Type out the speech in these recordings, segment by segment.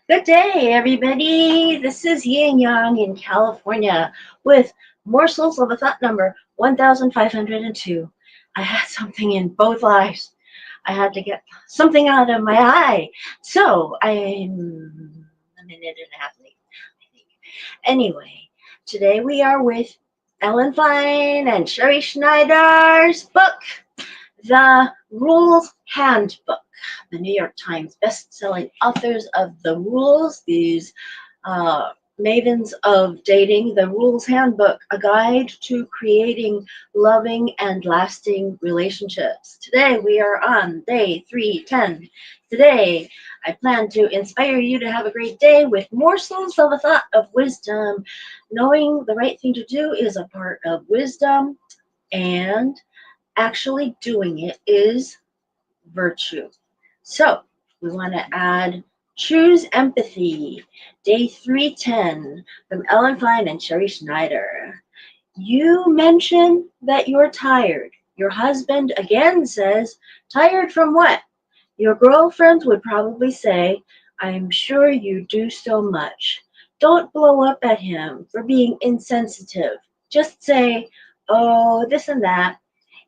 Good day, everybody. This is Yin Yang in California with morsels of a thought number 1502. I had something in both eyes. I had to get something out of my eye. So I'm a minute and a half late, I think. Anyway, today we are with Ellen Fein and Sherrie Schneider's book, The Rules Handbook. The New York Times best-selling authors of The Rules, these uh, mavens of dating, The Rules Handbook, a guide to creating loving and lasting relationships. Today we are on day 310. Today I plan to inspire you to have a great day with morsels of a thought of wisdom. Knowing the right thing to do is a part of wisdom, and actually doing it is virtue. So we want to add choose empathy, day 310 from Ellen Fein and Sherrie Schneider. You mention that you're tired. Your husband again says, tired from what? Your girlfriend would probably say, I'm sure you do so much. Don't blow up at him for being insensitive. Just say, oh, this and that.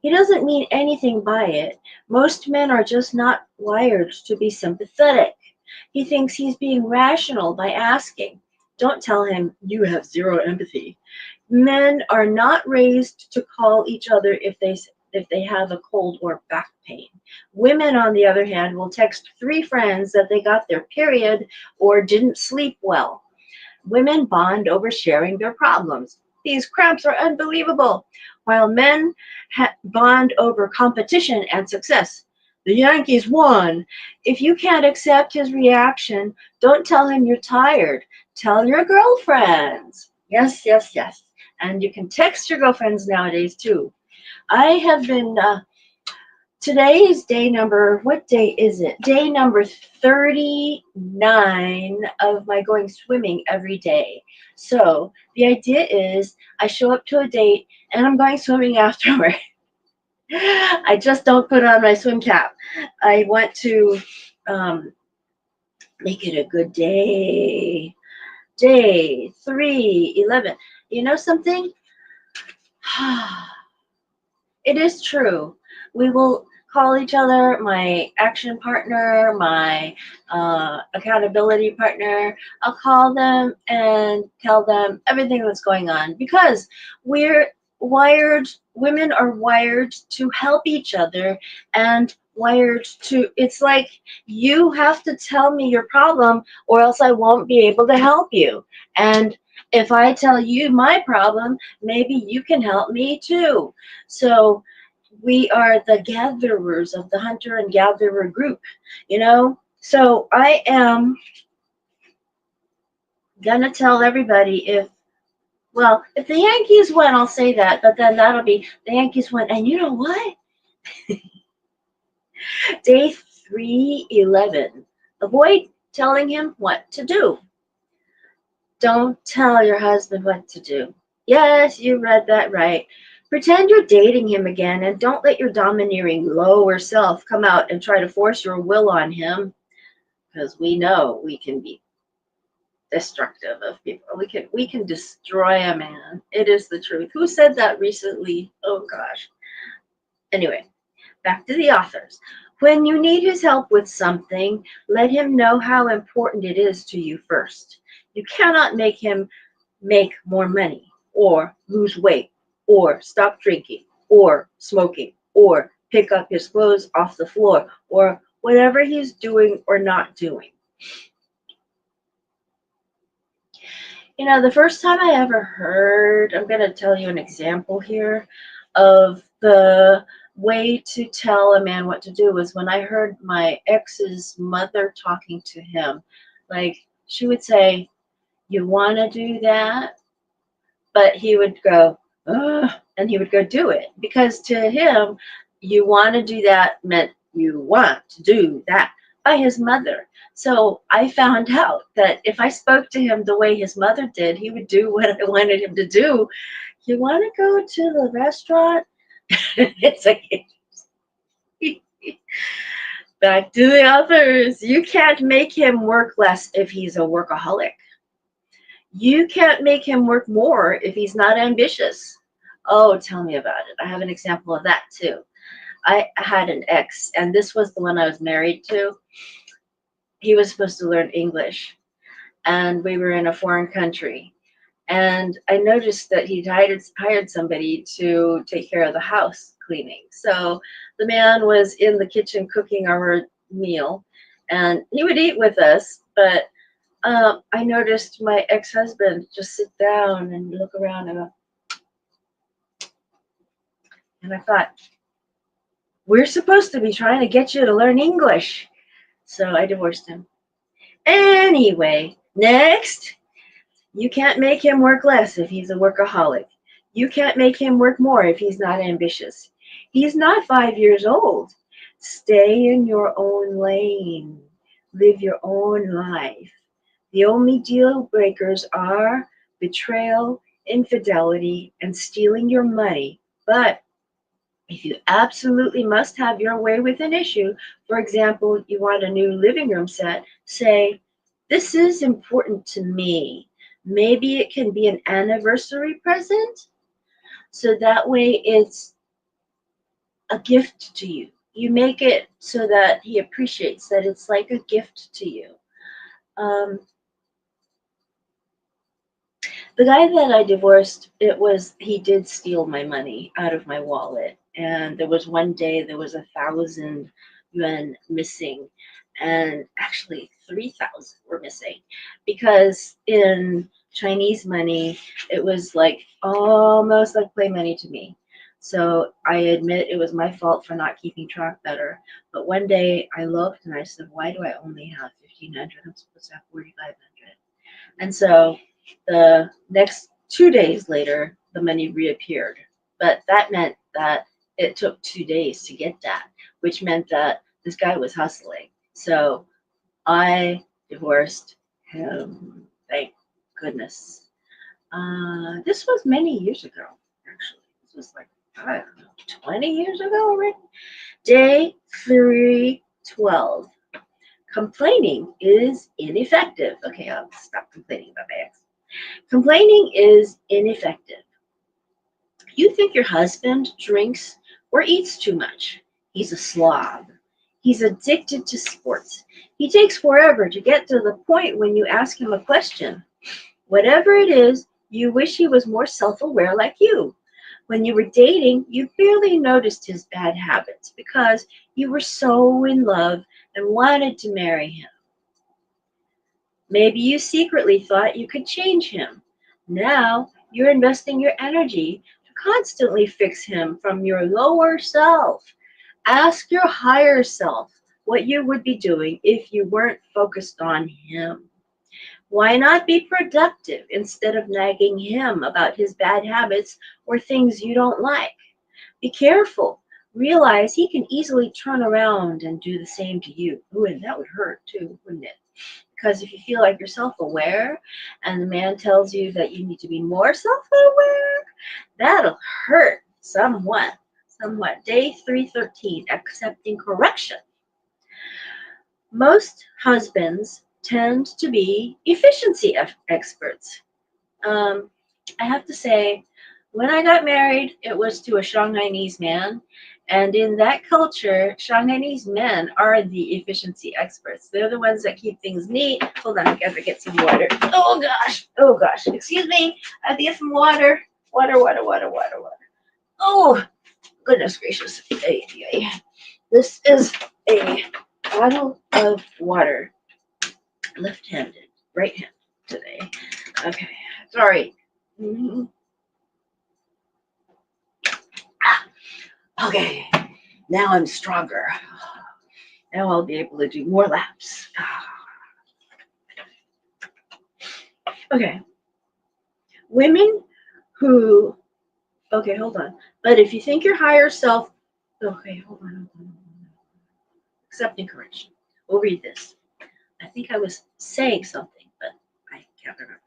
He doesn't mean anything by it. Most men are just not wired to be sympathetic. He thinks he's being rational by asking. Don't tell him you have zero empathy. Men are not raised to call each other if they have a cold or back pain. Women, on the other hand, will text three friends that they got their period or didn't sleep well. Women bond over sharing their problems. These cramps are unbelievable, while men bond over competition and success. The Yankees won. If you can't accept his reaction, don't tell him you're tired. Tell your girlfriends. Yes, yes, yes. And you can text your girlfriends nowadays too. I have been Today is day number, what day is it? Day number 39 of my going swimming every day. So the idea is I show up to a date and I'm going swimming afterward. I just don't put on my swim cap. I want to um, make it a good day. Day 311. You know something? It is true. We will call each other my action partner, my accountability partner. I'll call them and tell them everything that's going on because we're wired, women are wired to help each other and wired to, it's like you have to tell me your problem or else I won't be able to help you. And if I tell you my problem, maybe you can help me too. So we are the gatherers of the hunter and gatherer group, you know? So I am gonna tell everybody if the Yankees win, I'll say that, but then that'll be the Yankees win. And you know what? Day 311. Avoid telling him what to do. Don't tell your husband what to do. Yes, you read that right. Pretend you're dating him again and don't let your domineering lower self come out and try to force your will on him because we know we can be destructive of people. We can destroy a man. It is the truth. Who said that recently? Oh gosh. Anyway, back to the authors. When you need his help with something, let him know how important it is to you first. You cannot make him make more money or lose weight or stop drinking or smoking or pick up his clothes off the floor or whatever he's doing or not doing. You know, the first time I ever heard, I'm going to tell you an example here of the way to tell a man what to do was when I heard my ex's mother talking to him. Like, she would say, you want to do that? But he would go, ugh, and he would go do it. Because to him, you want to do that meant you want to do that by his mother. So I found out that if I spoke to him the way his mother did, he would do what I wanted him to do. You want to go to the restaurant? It's like, Back to the others. You can't make him work less if he's a workaholic. You can't make him work more if he's not ambitious. Oh, tell me about it. I have an example of that too. I had an ex, and this was the one I was married to. He was supposed to learn English, and we were in a foreign country. And I noticed that he'd hired somebody to take care of the house cleaning. So the man was in the kitchen cooking our meal, and he would eat with us. But I noticed my ex-husband just sit down and look around and I thought, we're supposed to be trying to get you to learn English. So I divorced him. Anyway, next. You can't make him work less if he's a workaholic. You can't make him work more if he's not ambitious. He's not 5 years old. Stay in your own lane. Live your own life. The only deal breakers are betrayal, infidelity, and stealing your money. But if you absolutely must have your way with an issue, for example, you want a new living room set, say, this is important to me. Maybe it can be an anniversary present, so that way it's a gift to you. You make it so that he appreciates that it's like a gift to you. Um, The guy that I divorced, he did steal my money out of my wallet. And there was one day there was 1,000 yuan missing, and actually 3,000 were missing because in Chinese money it was like almost like play money to me. So I admit it was my fault for not keeping track better. But one day I looked and I said, why do I only have 1,500? I'm supposed to have 4,500. And so the next 2 days later, the money reappeared. But that meant that it took 2 days to get that, which meant that this guy was hustling. So I divorced him. Thank goodness. This was many years ago, actually. This was like, I don't know, 20 years ago already. Day 312. Complaining is ineffective. Okay, I'll stop complaining about my ex. Complaining is ineffective. You think your husband drinks or eats too much. He's a slob. He's addicted to sports. He takes forever to get to the point when you ask him a question. Whatever it is, you wish he was more self-aware like you. When you were dating, you barely noticed his bad habits because you were so in love and wanted to marry him. Maybe you secretly thought you could change him. Now you're investing your energy to constantly fix him from your lower self. Ask your higher self what you would be doing if you weren't focused on him. Why not be productive instead of nagging him about his bad habits or things you don't like? Be careful. Realize he can easily turn around and do the same to you. Ooh, and that would hurt too, wouldn't it? Because if you feel like you're self-aware and the man tells you that you need to be more self-aware, that'll hurt somewhat. Somewhat. Day 313, accepting correction. Most husbands tend to be efficiency experts. Um, I have to say, when I got married, it was to a Shanghainese man. And in that culture, Shanghainese men are the efficiency experts. They're the ones that keep things neat. Hold on, I gotta get some water. Oh gosh, excuse me. I have to get some water. Water. Oh, goodness gracious. This is a bottle of water. Left-handed, right-handed today. Okay, sorry. Mhm. Okay, now I'm stronger. Now I'll be able to do more laps. Okay, women who, okay, hold on. But if you think your higher self, okay, hold on. Accepting correction. We'll read this. I think I was saying something, but I can't remember.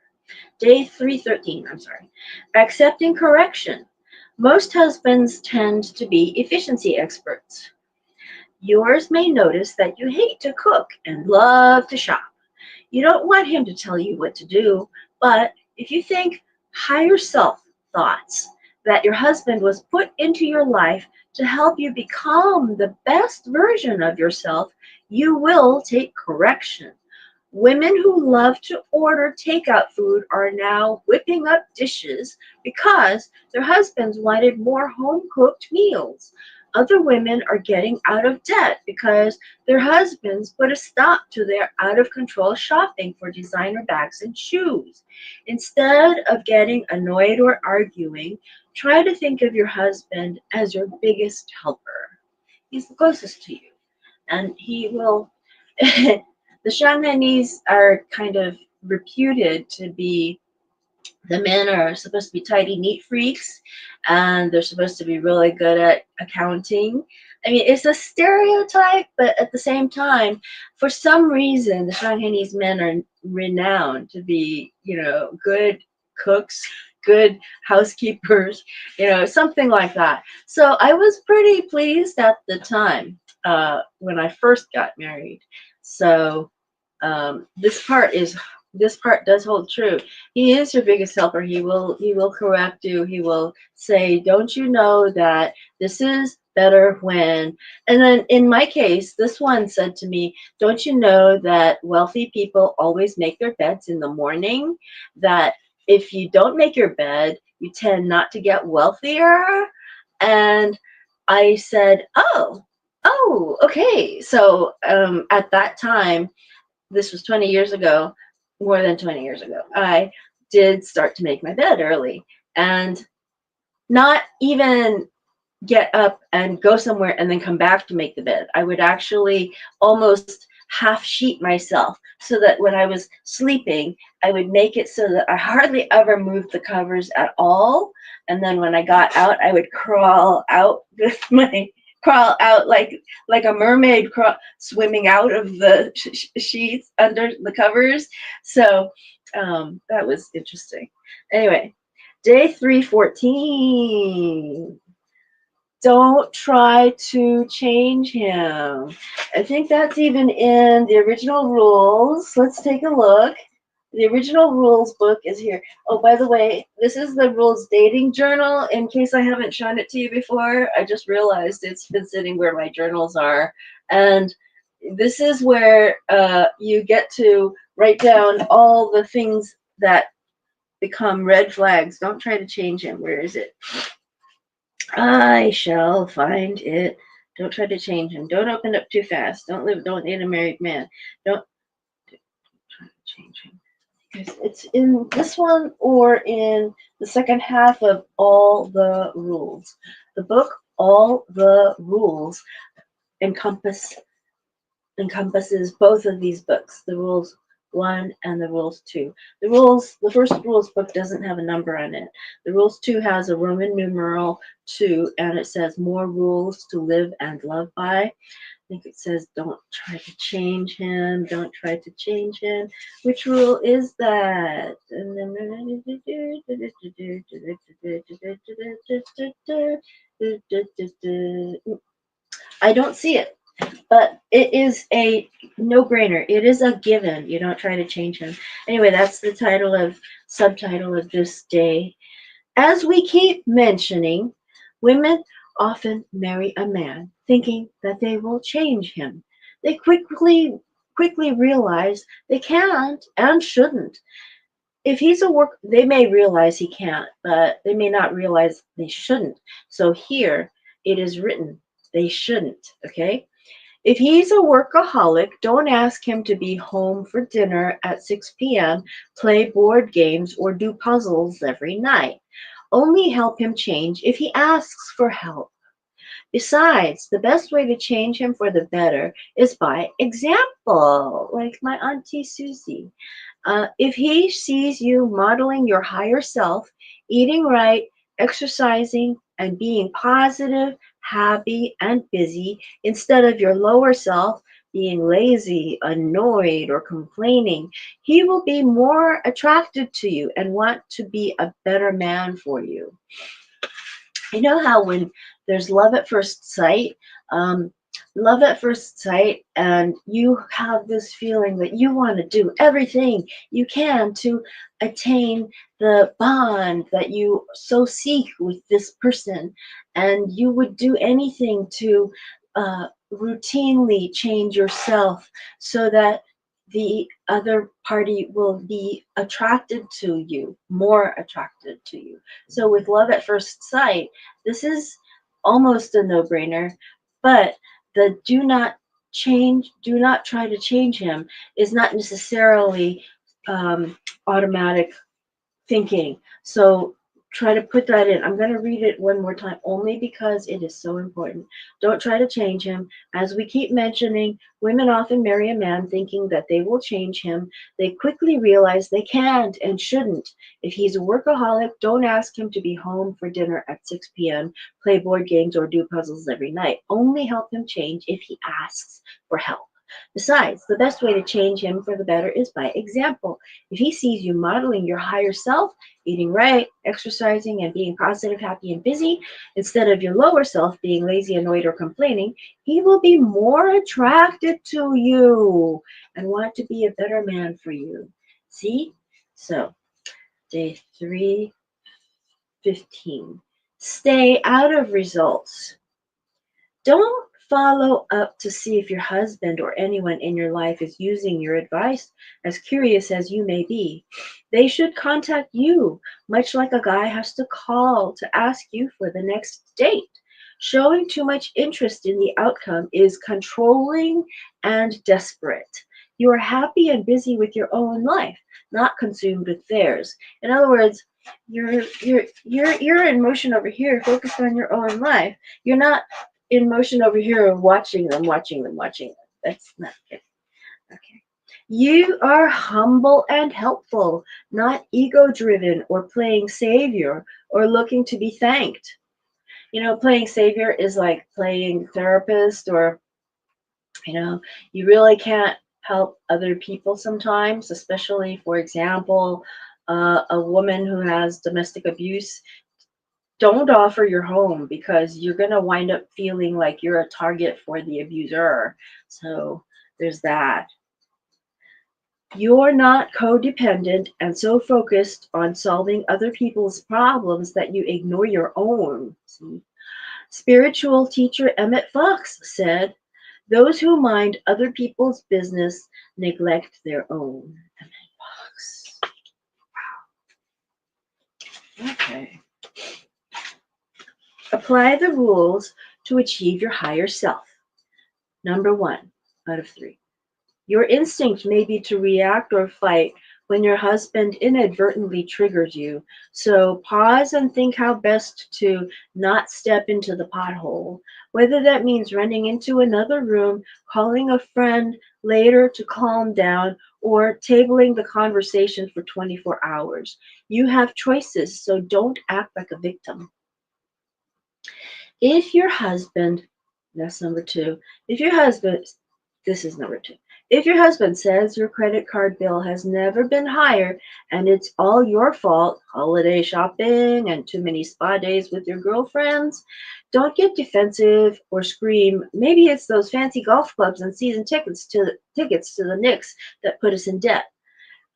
Day 313, I'm sorry. Accepting correction. Most husbands tend to be efficiency experts. Yours may notice that you hate to cook and love to shop. You don't want him to tell you what to do, but if you think higher self thoughts that your husband was put into your life to help you become the best version of yourself, you will take correction. Women who love to order takeout food are now whipping up dishes because their husbands wanted more home cooked meals. Other women are getting out of debt because their husbands put a stop to their out of control shopping for designer bags and shoes. Instead of getting annoyed or arguing, try to think of your husband as your biggest helper. He's the closest to you, and he will. The Shanghainese are kind of reputed to be, the men are supposed to be tidy, neat freaks, and they're supposed to be really good at accounting. I mean, it's a stereotype, but at the same time, for some reason, the Shanghainese men are renowned to be, good cooks, good housekeepers, something like that. So I was pretty pleased at the time when I first got married. So this part does hold true. He is your biggest helper. He will correct you. He will say, "Don't you know that this is better when?" And then in my case, this one said to me, "Don't you know that wealthy people always make their beds in the morning? That if you don't make your bed, you tend not to get wealthier?" And I said, "Oh, okay." So at that time, this was 20 years ago, more than 20 years ago, I did start to make my bed early and not even get up and go somewhere and then come back to make the bed. I would actually almost half sheet myself so that when I was sleeping, I would make it so that I hardly ever moved the covers at all. And then when I got out, I would crawl out with my crawl out like a mermaid swimming out of the sheets under the covers. So that was interesting. Anyway, day 314. Don't try to change him. I think that's even in the original rules. Let's take a look. The original rules book is here. Oh, by the way, this is the rules dating journal. In case I haven't shown it to you before, I just realized it's been sitting where my journals are. And this is where you get to write down all the things that become red flags. Don't try to change him. Where is it? I shall find it. Don't try to change him. Don't open up too fast. Don't need a married man. Don't try to change him. Because it's in this one or in the second half of All the Rules. The book All the Rules encompass encompasses both of these books, the rules one and the rules two. The first rules book doesn't have a number on it. The rules two has a Roman numeral two, and it says more rules to live and love by. I think it says don't try to change him, don't try to change him. Which rule is that? I don't see it. But it is a no-brainer. It is a given. You don't try to change him. Anyway, that's the subtitle of this day. As we keep mentioning, women often marry a man thinking that they will change him. They quickly realize they can't and shouldn't. If he's a work, they may realize he can't, but they may not realize they shouldn't. So here it is written, they shouldn't, okay? If he's a workaholic, don't ask him to be home for dinner at 6 p.m., play board games, or do puzzles every night. Only help him change if he asks for help. Besides, the best way to change him for the better is by example, like my Auntie Susie. If he sees you modeling your higher self, eating right, exercising, and being positive, happy, and busy, instead of your lower self being lazy, annoyed, or complaining, he will be more attracted to you and want to be a better man for you. You know how when there's love at first sight, um, love at first sight, and you have this feeling that you want to do everything you can to attain the bond that you so seek with this person, and you would do anything to routinely change yourself so that the other party will be attracted to you, more attracted to you. So with love at first sight, this is almost a no-brainer, but the do not try to change him is not necessarily automatic thinking. So try to put that in. I'm going to read it one more time only because it is so important. Don't try to change him. As we keep mentioning, women often marry a man thinking that they will change him. They quickly realize they can't and shouldn't. If he's a workaholic, don't ask him to be home for dinner at 6 p.m., play board games, or do puzzles every night. Only help him change if he asks for help. Besides, the best way to change him for the better is by example. If he sees you modeling your higher self, eating right, exercising, and being positive, happy, and busy, instead of your lower self being lazy, annoyed, or complaining, he will be more attracted to you and want to be a better man for you. See? So, day 315. Stay out of results. Don't follow up to see if your husband or anyone in your life is using your advice, as curious as you may be. They should contact you, much like a guy has to call to ask you for the next date. Showing too much interest in the outcome is controlling and desperate. You are happy and busy with your own life, not consumed with theirs. In other words, you're in motion over here, focused on your own life. You're not in motion over here of watching them. That's not good. Okay. You are humble and helpful, not ego driven or playing savior or looking to be thanked. You know, playing savior is like playing therapist, or, you know, you really can't help other people sometimes, especially, for example, a woman who has domestic abuse. Don't offer your home because you're going to wind up feeling like you're a target for the abuser. So there's that. You're not codependent and so focused on solving other people's problems that you ignore your own. See? Spiritual teacher Emmett Fox said, "Those who mind other people's business neglect their own." Emmett Fox. Okay. Apply the rules to achieve your higher self. Number 1 out of 3. Your instinct may be to react or fight when your husband inadvertently triggers you. So pause and think how best to not step into the pothole. Whether that means running into another room, calling a friend later to calm down, or tabling the conversation for 24 hours. You have choices, so don't act like a victim. If your husband, that's number 2, if your husband, this is number 2. If your husband says your credit card bill has never been higher and it's all your fault, holiday shopping and too many spa days with your girlfriends, don't get defensive or scream. Maybe it's those fancy golf clubs and season tickets to the Knicks that put us in debt.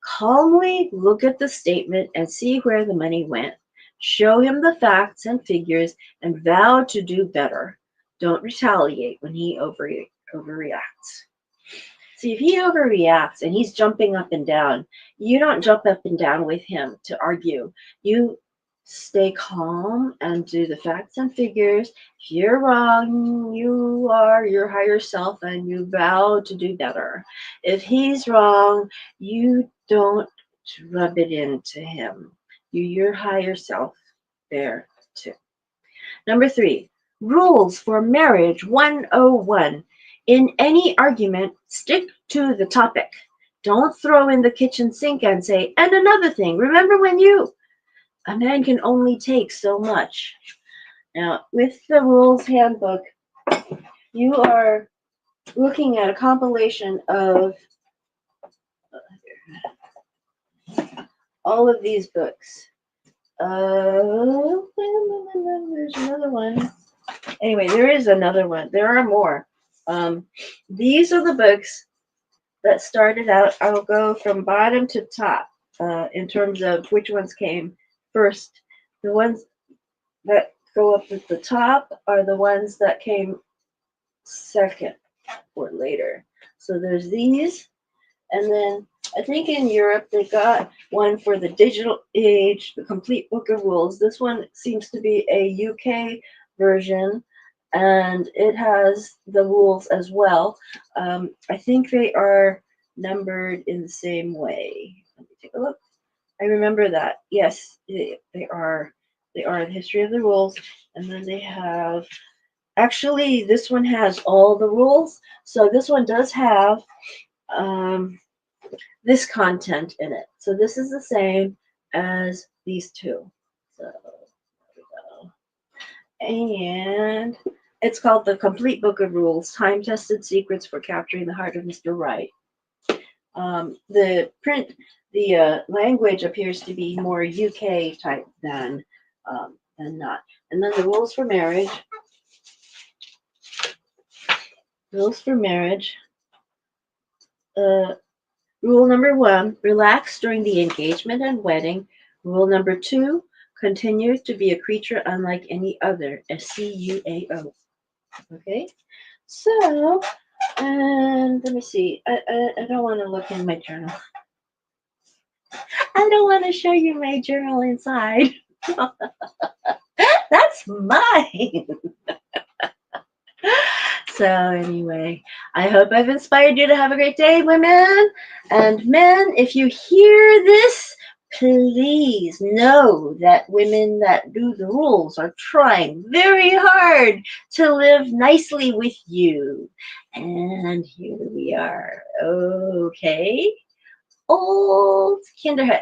Calmly look at the statement and see where the money went. Show him the facts and figures and vow to do better. Don't retaliate when he overreacts. See, if he overreacts and he's jumping up and down, you don't jump up and down with him to argue. You stay calm and do the facts and figures. If you're wrong, you are your higher self and you vow to do better. If he's wrong, you don't rub it into him. Your higher self there too. Number 3, rules for marriage 101. In any argument, stick to the topic. Don't throw in the kitchen sink and say, and another thing, remember when you. A man can only take so much. Now, with the rules handbook, you are looking at a compilation of all of these books. There's another one. Anyway, there is another one. There are more. Um, these are the books that started out. I'll go from bottom to top in terms of which ones came first. The ones that go up at the top are the ones that came second or later. So there's these, and then I think in Europe they got one for the digital age, the complete book of rules. This one seems to be a UK version, and it has the rules as well. I think they are numbered in the same way. Let me take a look. I remember that. Yes, they are. They are the history of the rules, and then they have. Actually, this one has all the rules. So this one does have um, this content in it. So this is the same as these two. So there we go. And it's called The Complete Book of Rules, Time-Tested Secrets for Capturing the Heart of Mr. Right. The language appears to be more UK type than not. And then the rules for marriage. Rules for marriage. Uh, Rule number 1, relax during the engagement and wedding. Rule number 2, continue to be a creature unlike any other. SCUAO. Okay? So, and let me see. I don't want to look in my journal. I don't want to show you my journal inside. That's mine. So anyway, I hope I've inspired you to have a great day, women. And men, if you hear this, please know that women that do the rules are trying very hard to live nicely with you. And here we are. Okay. Old Kinderhook.